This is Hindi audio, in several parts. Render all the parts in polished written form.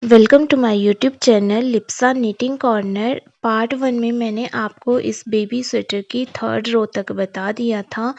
Welcome to my YouTube channel Lipsa knitting corner. Part 1 में मैंने आपको इस बेबी स्वेटर की 3rd रो तक बता दिया था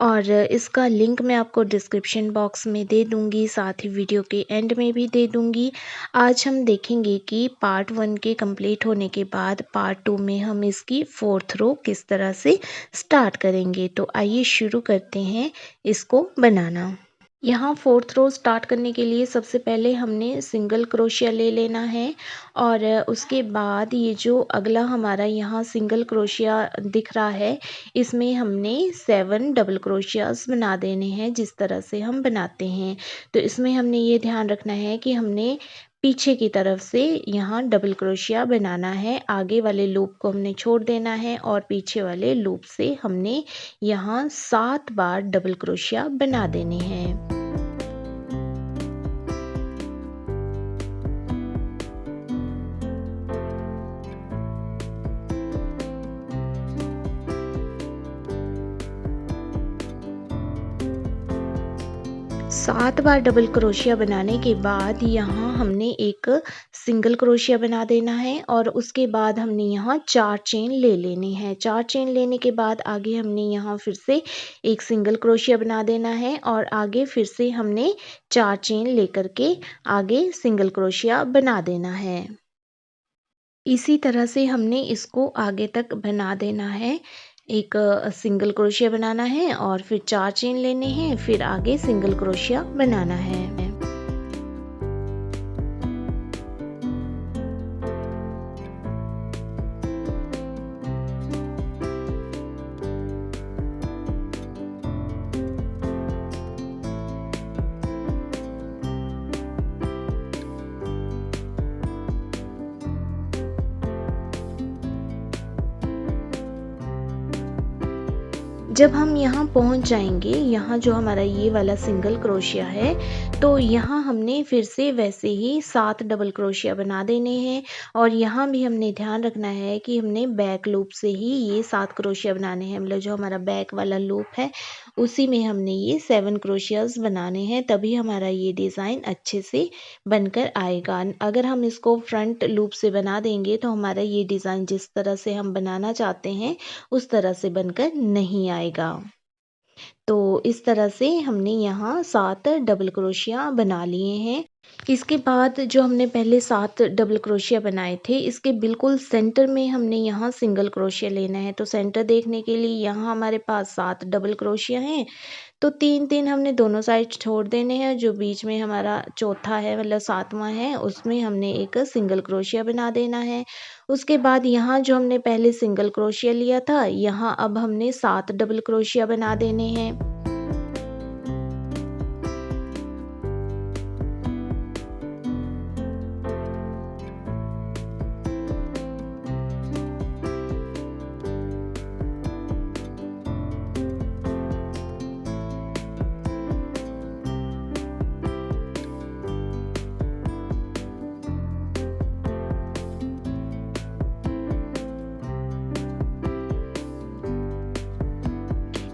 और इसका लिंक मैं आपको डिस्क्रिप्शन बॉक्स में दे दूंगी, साथ ही वीडियो के एंड में भी दे दूंगी। आज हम देखेंगे कि पार्ट 1 के कंप्लीट होने के बाद पार्ट 2 में हम इसकी 4th रो किस तरह से स्टार्ट करेंगे। तो आइए शुरू करते हैं इसको बनाना। यहाँ 4th रो स्टार्ट करने के लिए सबसे पहले हमने सिंगल क्रोशिया ले लेना है और उसके बाद ये जो अगला हमारा यहाँ सिंगल क्रोशिया दिख रहा है, इसमें हमने 7 डबल क्रोशियास बना देने हैं जिस तरह से हम बनाते हैं। तो इसमें हमने ये ध्यान रखना है कि हमने पीछे की तरफ से यहाँ डबल क्रोशिया बनाना है, आगे वाले लूप को हमने छोड़ देना है और पीछे वाले लूप से हमने यहाँ 7 बार डबल क्रोशिया बना देने हैं। 7 बार डबल क्रोशिया बनाने के बाद यहाँ हमने एक सिंगल क्रोशिया बना देना है और उसके बाद हमने यहाँ 4 चेन ले लेनी है। 4 चेन लेने के बाद आगे हमने यहाँ फिर से एक सिंगल क्रोशिया बना देना है और आगे फिर से हमने 4 चेन लेकर के आगे सिंगल क्रोशिया बना देना है। इसी तरह से हमने इसको आगे तक बना देना है। एक सिंगल क्रोशिया बनाना है और फिर 4 चेन लेने हैं, फिर आगे सिंगल क्रोशिया बनाना है। जब हम यहाँ पहुँच जाएंगे, यहाँ जो हमारा ये वाला सिंगल क्रोशिया है, तो यहाँ हमने फिर से वैसे ही 7 डबल क्रोशिया बना देने हैं और यहाँ भी हमने ध्यान रखना है कि हमने बैक लूप से ही ये 7 क्रोशिया बनाने हैं। मतलब जो हमारा बैक वाला लूप है उसी में हमने ये 7 क्रोशियाज बनाने हैं, तभी हमारा ये डिज़ाइन अच्छे से बनकर आएगा। अगर हम इसको फ्रंट लूप से बना देंगे तो हमारा ये डिज़ाइन जिस तरह से हम बनाना चाहते हैं उस तरह से बनकर नहीं आएगा। तो इस तरह से हमने यहाँ 7 डबल क्रोशिया बना लिए हैं। इसके बाद जो हमने पहले 7 डबल क्रोशिया बनाए थे, इसके बिल्कुल सेंटर में हमने यहाँ सिंगल क्रोशिया लेना है। तो सेंटर देखने के लिए यहाँ हमारे पास 7 डबल क्रोशिया हैं, तो 3-3 हमने दोनों साइड छोड़ देने हैं। जो बीच में हमारा चौथा है मतलब 7वां है, उसमें हमने एक सिंगल क्रोशिया बना देना है। उसके बाद यहाँ जो हमने पहले सिंगल क्रोशिया लिया था, यहाँ अब हमने 7 डबल क्रोशिया बना देने हैं।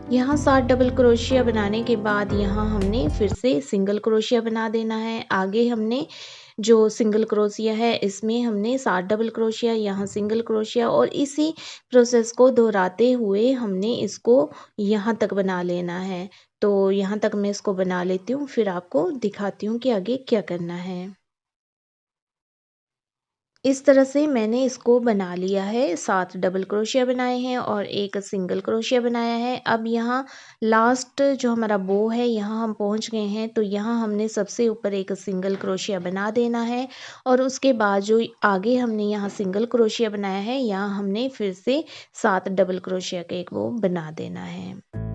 यहाँ 7 डबल क्रोशिया बनाने के बाद यहाँ हमने फिर से सिंगल क्रोशिया बना देना है। आगे हमने जो सिंगल क्रोशिया है इसमें हमने 7 डबल क्रोशिया, यहाँ सिंगल क्रोशिया और इसी प्रोसेस को दोहराते हुए हमने इसको यहाँ तक बना लेना है। तो यहाँ तक मैं इसको बना लेती हूँ, फिर आपको दिखाती हूँ कि आगे क्या करना है। इस तरह से मैंने इसको बना लिया है। 7 डबल क्रोशिया बनाए हैं और एक सिंगल क्रोशिया बनाया है। अब यहाँ लास्ट जो हमारा बो है, यहाँ हम पहुँच गए हैं। तो यहाँ हमने सबसे ऊपर एक सिंगल क्रोशिया बना देना है और उसके बाद जो आगे हमने यहाँ सिंगल क्रोशिया बनाया है, यहाँ हमने फिर से 7 डबल क्रोशिया का एक वो बना देना है।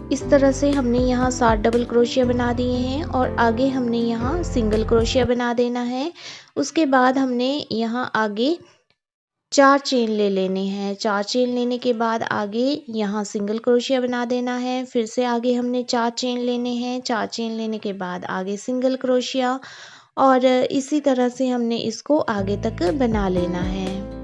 इस तरह से हमने यहाँ 7 डबल क्रोशिया बना दिए हैं और आगे हमने यहाँ सिंगल क्रोशिया बना देना है। उसके बाद हमने यहाँ आगे 4 चेन ले लेने हैं। 4 चेन लेने के बाद आगे यहाँ सिंगल क्रोशिया बना देना है। फिर से आगे हमने 4 चेन लेने हैं। 4 चेन लेने के बाद आगे सिंगल क्रोशिया और इसी तरह से हमने इसको आगे तक बना लेना है।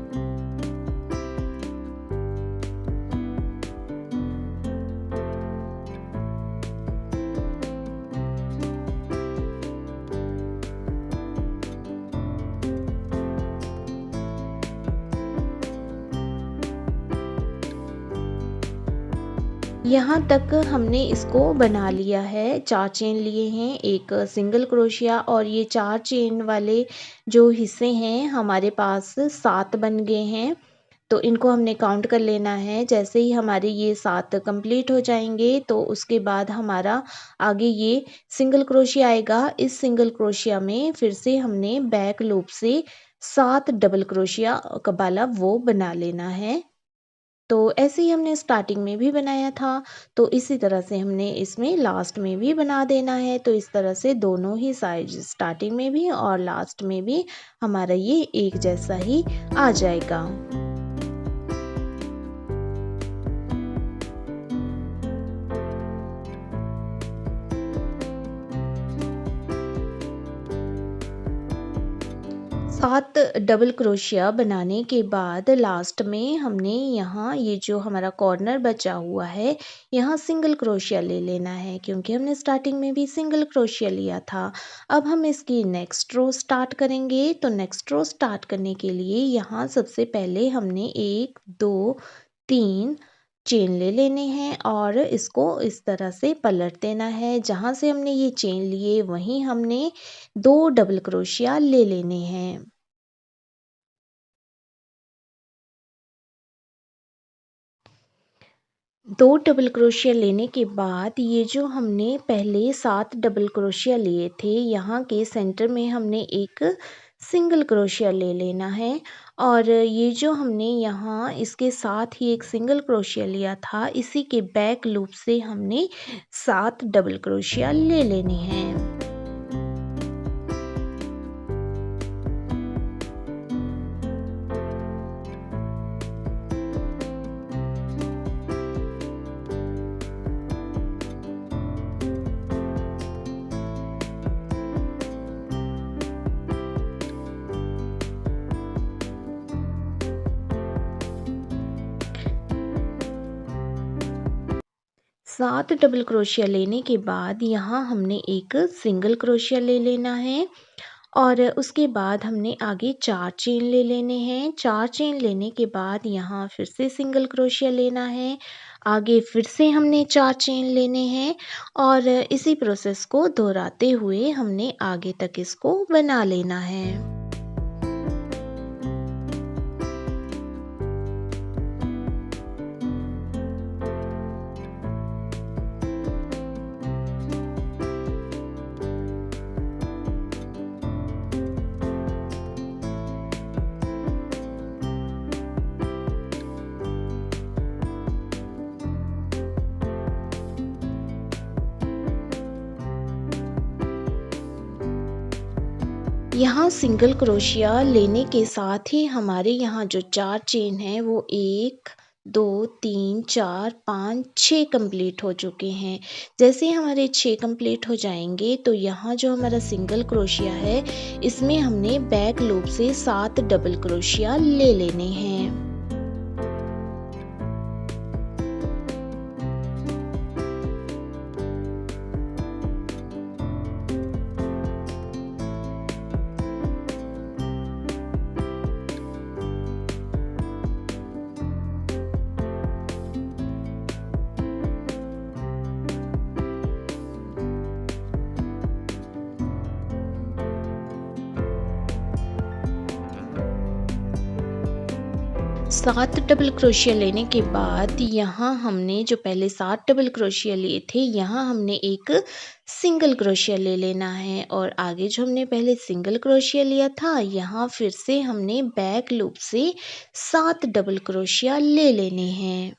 यहाँ तक हमने इसको बना लिया है। 4 चेन लिए हैं, एक सिंगल क्रोशिया और ये 4 चेन वाले जो हिस्से हैं हमारे पास 7 बन गए हैं। तो इनको हमने काउंट कर लेना है। जैसे ही हमारे ये 7 कंप्लीट हो जाएंगे तो उसके बाद हमारा आगे ये सिंगल क्रोशिया आएगा। इस सिंगल क्रोशिया में फिर से हमने बैक लूप से 7 डबल क्रोशिया का वाला वो बना लेना है। तो ऐसे ही हमने स्टार्टिंग में भी बनाया था, तो इसी तरह से हमने इसमें लास्ट में भी बना देना है। तो इस तरह से दोनों ही साइड स्टार्टिंग में भी और लास्ट में भी हमारा ये एक जैसा ही आ जाएगा। 7 डबल क्रोशिया बनाने के बाद लास्ट में हमने यहाँ ये जो हमारा कॉर्नर बचा हुआ है, यहाँ सिंगल क्रोशिया ले लेना है क्योंकि हमने स्टार्टिंग में भी सिंगल क्रोशिया लिया था। अब हम इसकी नेक्स्ट रो स्टार्ट करेंगे। तो नेक्स्ट रो स्टार्ट करने के लिए यहाँ सबसे पहले हमने 1, 2, 3 चेन ले लेने हैं और इसको इस तरह से पलट देना है। जहाँ से हमने ये चेन लिए वहीं हमने 2 डबल क्रोशिया ले लेने हैं। 2 डबल क्रोशिया लेने के बाद ये जो हमने पहले 7 डबल क्रोशिया लिए थे, यहाँ के सेंटर में हमने एक सिंगल क्रोशिया ले लेना है और ये जो हमने यहाँ इसके साथ ही एक सिंगल क्रोशिया लिया था, इसी के बैक लूप से हमने 7 डबल क्रोशिया ले लेने हैं। 7 डबल क्रोशिया लेने के बाद यहाँ हमने एक सिंगल क्रोशिया ले लेना है और उसके बाद हमने आगे 4 चेन ले लेने हैं। 4 चेन लेने के बाद यहाँ फिर से सिंगल क्रोशिया लेना है। आगे फिर से हमने 4 चेन लेने हैं और इसी प्रोसेस को दोहराते हुए हमने आगे तक इसको बना लेना है। यहाँ सिंगल क्रोशिया लेने के साथ ही हमारे यहाँ जो 4 चेन हैं वो 1, 2, 3, 4, 5, 6 कंप्लीट हो चुके हैं। जैसे ही हमारे 6 कंप्लीट हो जाएंगे तो यहाँ जो हमारा सिंगल क्रोशिया है, इसमें हमने बैक लूप से 7 डबल क्रोशिया ले लेने हैं। 7 डबल क्रोशिया लेने के बाद यहाँ हमने जो पहले 7 डबल क्रोशिया लिए थे, यहाँ हमने एक सिंगल क्रोशिया ले लेना है और आगे जो हमने पहले सिंगल क्रोशिया लिया था, यहाँ फिर से हमने बैक लूप से 7 डबल क्रोशिया ले लेने हैं।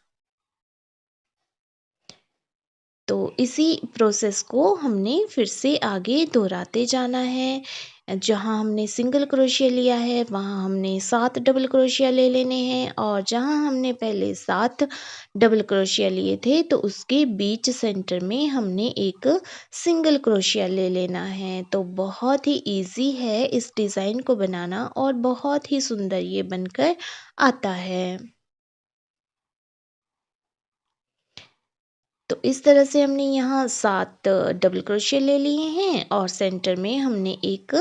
तो इसी प्रोसेस को हमने फिर से आगे दोहराते जाना है। जहाँ हमने सिंगल क्रोशिया लिया है वहाँ हमने 7 डबल क्रोशिया ले लेने हैं, और जहाँ हमने पहले 7 डबल क्रोशिया लिए थे तो उसके बीच सेंटर में हमने एक सिंगल क्रोशिया ले लेना है। तो बहुत ही इजी है इस डिज़ाइन को बनाना और बहुत ही सुंदर ये बनकर आता है। तो इस तरह से हमने यहाँ 7 डबल क्रोशिया ले लिए हैं और सेंटर में हमने एक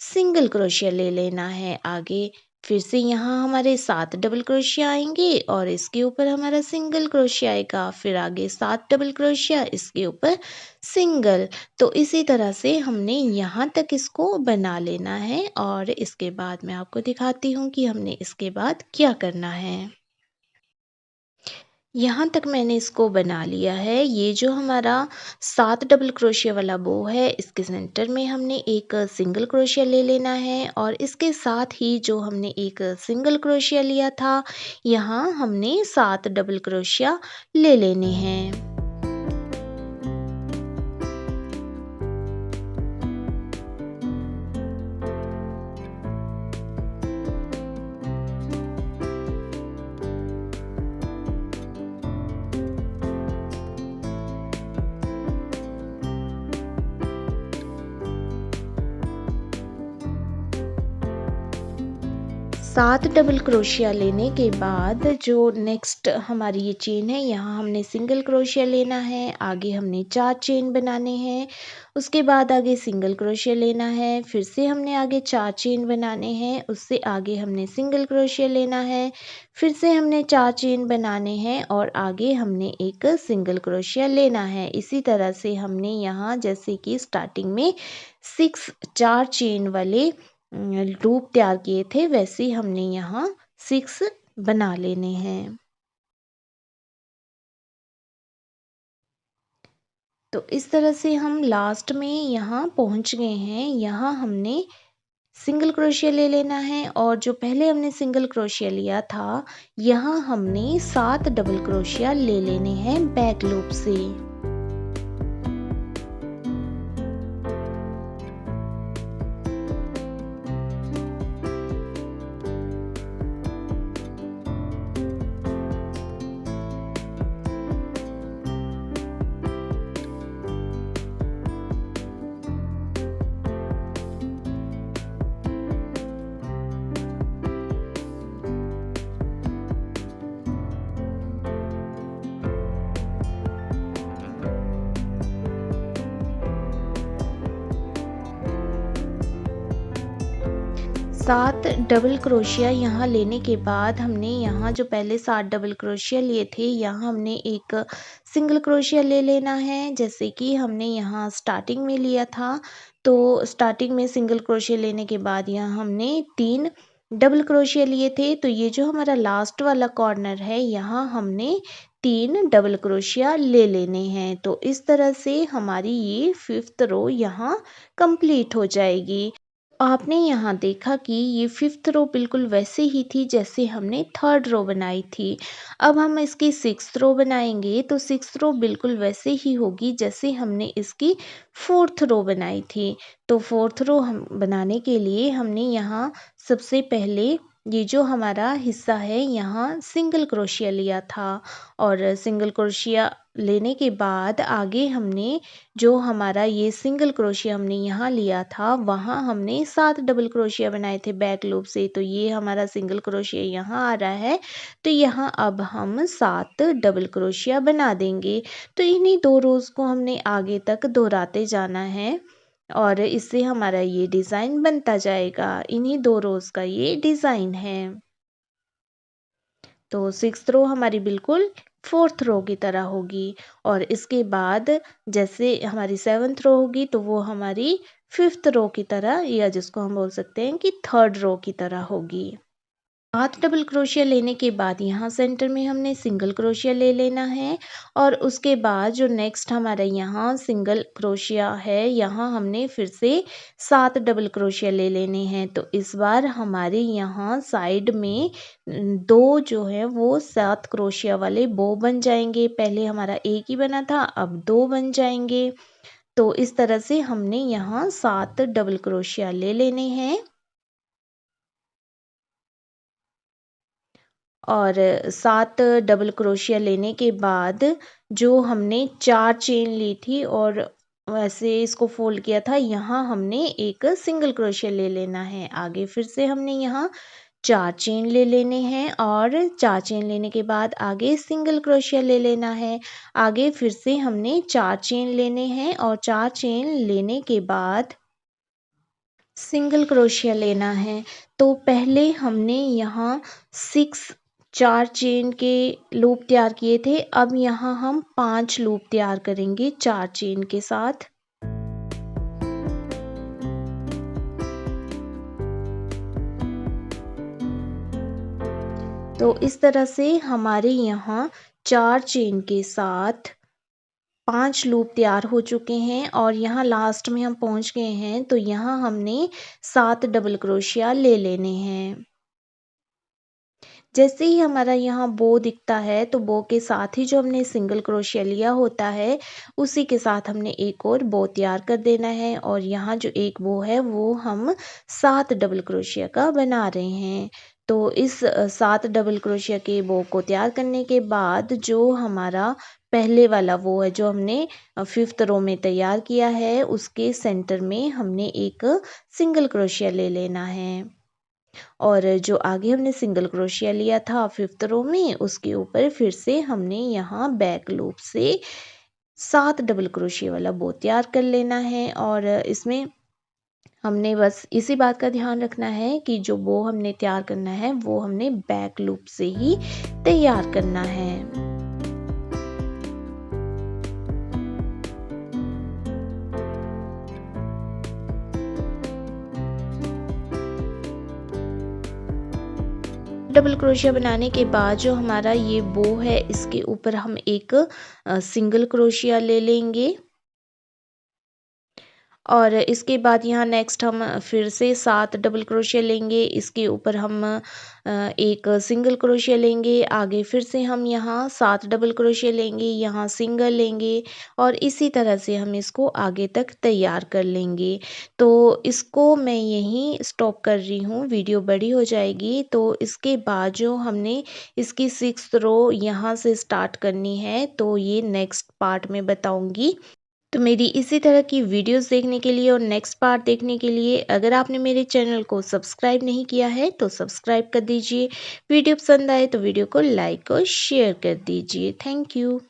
सिंगल क्रोशिया ले लेना है। आगे फिर से यहाँ हमारे 7 डबल क्रोशिया आएंगे और इसके ऊपर हमारा सिंगल क्रोशिया आएगा, फिर आगे 7 डबल क्रोशिया, इसके ऊपर सिंगल। तो इसी तरह से हमने यहाँ तक इसको बना लेना है और इसके बाद मैं आपको दिखाती हूँ कि हमने इसके बाद क्या करना है। यहाँ तक मैंने इसको बना लिया है। ये जो हमारा 7 डबल क्रोशिया वाला बो है, इसके सेंटर में हमने एक सिंगल क्रोशिया ले लेना है और इसके साथ ही जो हमने एक सिंगल क्रोशिया लिया था, यहाँ हमने 7 डबल क्रोशिया ले लेने हैं। 7 डबल क्रोशिया लेने के बाद जो नेक्स्ट हमारी ये चेन है, यहाँ हमने सिंगल क्रोशिया लेना है, आगे हमने 4 चेन बनाने हैं, उसके बाद आगे सिंगल क्रोशिया लेना है, फिर से हमने आगे 4 चेन बनाने हैं, उससे आगे हमने सिंगल क्रोशिया लेना है, फिर से हमने 4 चेन बनाने हैं और आगे हमने एक सिंगल क्रोशिया लेना है। इसी तरह से हमने यहाँ जैसे कि स्टार्टिंग में 4 चेन वाले लूप तैयार किए थे, वैसे ही हमने यहाँ 6 बना लेने हैं। तो इस तरह से हम लास्ट में यहाँ पहुँच गए हैं। यहाँ हमने सिंगल क्रोशिया ले लेना है और जो पहले हमने सिंगल क्रोशिया लिया था, यहाँ हमने 7 डबल क्रोशिया ले लेने हैं बैक लूप से। 7 डबल क्रोशिया यहाँ लेने के बाद हमने यहाँ जो पहले 7 डबल क्रोशिया लिए थे, यहाँ हमने एक सिंगल क्रोशिया ले लेना है। जैसे कि हमने यहाँ स्टार्टिंग में लिया था, तो स्टार्टिंग में सिंगल क्रोशिया लेने के बाद यहाँ हमने 3 डबल क्रोशिया लिए थे। तो ये जो हमारा लास्ट वाला कॉर्नर है, यहाँ हमने 3 डबल क्रोशिया ले लेने हैं। तो इस तरह से हमारी ये 5th रो यहाँ कंप्लीट हो जाएगी। आपने यहाँ देखा कि ये 5th रो बिल्कुल वैसे ही थी जैसे हमने 3rd रो बनाई थी। अब हम इसकी 6th रो बनाएंगे तो 6th रो बिल्कुल वैसे ही होगी जैसे हमने इसकी 4th रो बनाई थी। तो 4th रो हम बनाने के लिए हमने यहाँ सबसे पहले ये जो हमारा हिस्सा है, यहाँ सिंगल क्रोशिया लिया था और सिंगल क्रोशिया लेने के बाद आगे हमने जो हमारा ये सिंगल क्रोशिया हमने यहाँ लिया था, वहाँ हमने 7 डबल क्रोशिया बनाए थे बैक लूप से। तो ये हमारा सिंगल क्रोशिया यहाँ आ रहा है, तो यहाँ अब हम 7 डबल क्रोशिया बना देंगे। तो इन्हीं 2 रोज़ को हमने आगे तक दोहराते जाना है और इससे हमारा ये डिज़ाइन बनता जाएगा। इन्हीं 2 रोज़ का ये डिज़ाइन है। तो 6th रो हमारी बिल्कुल 4th रो की तरह होगी और इसके बाद जैसे हमारी 7th रो होगी तो वो हमारी 5th रो की तरह, या जिसको हम बोल सकते हैं कि 3rd रो की तरह होगी। 7 डबल क्रोशिया लेने के बाद यहाँ सेंटर में हमने सिंगल क्रोशिया ले लेना है और उसके बाद जो नेक्स्ट हमारा यहाँ सिंगल क्रोशिया है, यहाँ हमने फिर से 7 डबल क्रोशिया ले लेने हैं। तो इस बार हमारे यहाँ साइड में 2 जो है वो 7 क्रोशिया वाले बो बन जाएंगे। पहले हमारा एक ही बना था, अब 2 बन जाएंगे। तो इस तरह से हमने यहाँ 7 डबल क्रोशिया ले लेने हैं और 7 डबल क्रोशिया लेने के बाद जो हमने 4 चेन ली थी और वैसे इसको फोल्ड किया था, यहाँ हमने एक सिंगल क्रोशिया ले लेना है। आगे फिर से हमने यहाँ 4 चेन ले लेने हैं और 4 चेन लेने के बाद आगे सिंगल क्रोशिया ले लेना है। आगे फिर से हमने 4 चेन लेने हैं और 4 चेन लेने के बाद सिंगल क्रोशिया लेना है। तो पहले हमने यहाँ 4 चेन के लूप तैयार किए थे, अब यहाँ हम 5 लूप तैयार करेंगे 4 चेन के साथ। तो इस तरह से हमारे यहाँ 4 चेन के साथ 5 लूप तैयार हो चुके हैं और यहाँ लास्ट में हम पहुँच गए हैं। तो यहाँ हमने 7 डबल क्रोशिया ले लेने हैं। जैसे ही हमारा यहाँ बो दिखता है तो बो के साथ ही जो हमने सिंगल क्रोशिया लिया होता है, उसी के साथ हमने एक और बो तैयार कर देना है और यहाँ जो एक बो है वो हम 7 डबल क्रोशिया का बना रहे हैं। तो इस 7 डबल क्रोशिया के बो को तैयार करने के बाद जो हमारा पहले वाला वो है जो हमने 5th रो में तैयार किया है, उसके सेंटर में हमने एक सिंगल क्रोशिया ले लेना है और जो आगे हमने सिंगल क्रोशिया लिया था 5th रो में, उसके ऊपर फिर से हमने यहाँ बैक लूप से 7 डबल क्रोशिया वाला बो तैयार कर लेना है और इसमें हमने बस इसी बात का ध्यान रखना है कि जो बो हमने तैयार करना है वो हमने बैक लूप से ही तैयार करना है। डबल क्रोशिया बनाने के बाद जो हमारा ये बो है, इसके ऊपर हम एक सिंगल क्रोशिया ले लेंगे और इसके बाद यहाँ नेक्स्ट हम फिर से 7 डबल क्रोशिया लेंगे। इसके ऊपर हम एक सिंगल क्रोशिया लेंगे। आगे फिर से हम यहाँ 7 डबल क्रोशिया लेंगे, यहाँ सिंगल लेंगे और इसी तरह से हम इसको आगे तक तैयार कर लेंगे। तो इसको मैं यहीं स्टॉप कर रही हूँ, वीडियो बड़ी हो जाएगी। तो इसके बाद जो हमने इसकी 6th रो यहाँ से स्टार्ट करनी है, तो ये नेक्स्ट पार्ट में बताऊँगी। तो मेरी इसी तरह की वीडियोस देखने के लिए और नेक्स्ट पार्ट देखने के लिए अगर आपने मेरे चैनल को सब्सक्राइब नहीं किया है तो सब्सक्राइब कर दीजिए। वीडियो पसंद आए तो वीडियो को लाइक और शेयर कर दीजिए। Thank you.